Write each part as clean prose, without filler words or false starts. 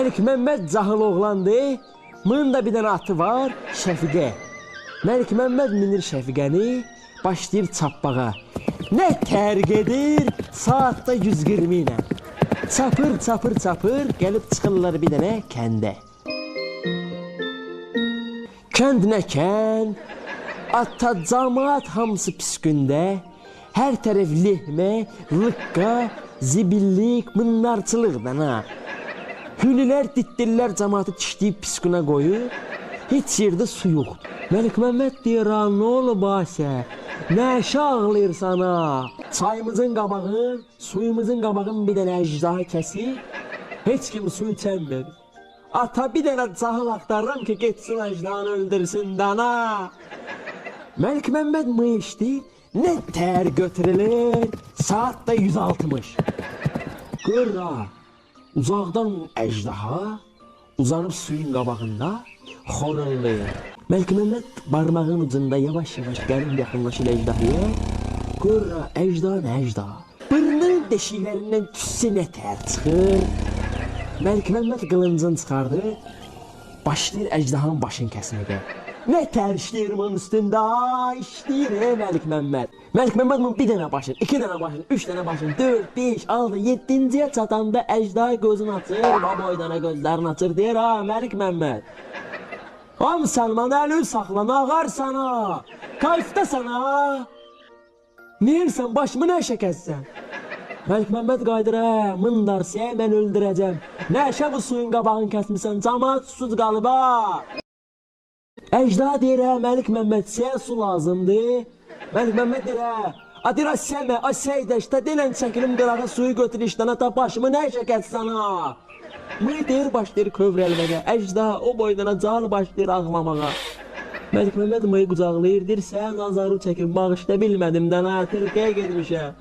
Məlik Məmməd cahıl oğlandı, bunun da bir dənə atı var, Şəfiqə. Məlik Məmməd minir Şəfiqəni, başlayır çappağa. Nə tərq edir, saatda 120 ilə. Çapır, çapır, çapır, gəlib çıxırlar bir dənə kəndə. Kənd nə kənd, ata camaat hamısı pis gündə, hər tərəf lehmə, lıqqa, zibillik, mınlarçılıqdan ha. Hünülər, ditdirlər camaatı çişləyib pis günə qoyub, heç yerdə su yoxdur. Məlik Məmməd deyir, nə olub Asə, nə ağlayır sana? Çayımızın qabağın, suyumuzun qabağın bir dənə əcdaha kəsib, heç kim su içənmir. Ata bir dənə cahıl axtarıram ki, getsin əcdahanı öldürsün dana. Məlik Məmməd mıyışdı, nə tər götürülür, saatda 160. Qırra. Uzaqdan əcdaha uzanıb suyun qabağında xorullayır. Məlik Məmməd barmağın ucunda yavaş-yavaş gəlib yaxınlaşır əjdahaya. Qırra, əcdah nə əcdah? Bırnın deşiklərindən tüssü nə tər çıxır. Məlik Məmməd qılıncını çıxardı, başlayır əcdahanın başını kəsməyə. Nə tər işləyir bunun üstündə, işləyir Məlik Məmməd. Məlik Məmməd bunun bir dənə başını, iki dənə başını, üç dənə başını, 4, 5, 6, 7-ciyə çatanda əcdah gözünü açır, baboydana gözlərini açır, deyir, Məlik Məmməd. Müsəlman əlini saxla, ağar sana, kayfda sana. Neyirsən, başımı nə şəkəsən? Məlik Məmməd qaydır, mındarsiyə mən öldürəcəm. Nəşə bu suyun qabağını kəsmirsən, camaat susuz qalıb, Əcdah deyir, Məlik Məmməd, sizə su lazımdır. Məlik Məmməd deyir, səmə, səydəşdə, delən çəkilim qırağa suyu götür işdən, ata başımı nə şəkət sana? Mıy deyir, başlayır kövrəlməyə, əcdah o boydana cal başlayır ağlamağa. Məlik Məmməd mıyı qucaqlayır, deyir, sən nazarı çəkib, bağışda bilmədim, dana, Türkiyə gedmişə.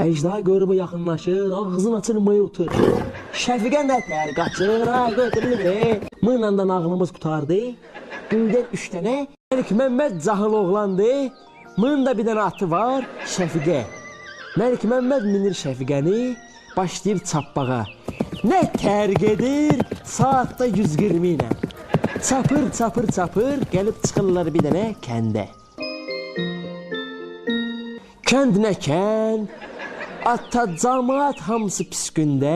Əcdah görüb yaxınlaşır, ağzını açır, mıyı utur. Şəfiqə nə tər qaçır, götürülür. Mıyla da ağlımız qutardı. Güldən 3 dənə, Məlik Məmməd cahıl oğlandı, bunun da bir dənə atı var, Şəfiqə. Məlik Məmməd minir Şəfiqəni, başlayır çappağa. Nə tərq edir, saatda 120 ilə. Çapır, çapır, çapır, gəlib çıxırlar bir dənə kəndə. Kənd nə kənd, ata camaat hamısı pis gündə,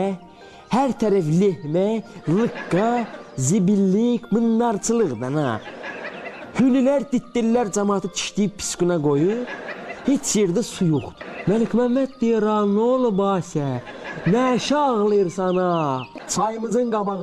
hər tərəf lehmə, lıqqa, zibillik, mınlarçılıqdan ha. Hünülər, ditdirlər camaatı çişləyib pis günə qoyub, heç yerdə su yoxdur. Məlik Məmməd deyir, nə olub Asə, nə ağlayır sana? Çayımızın qabağı.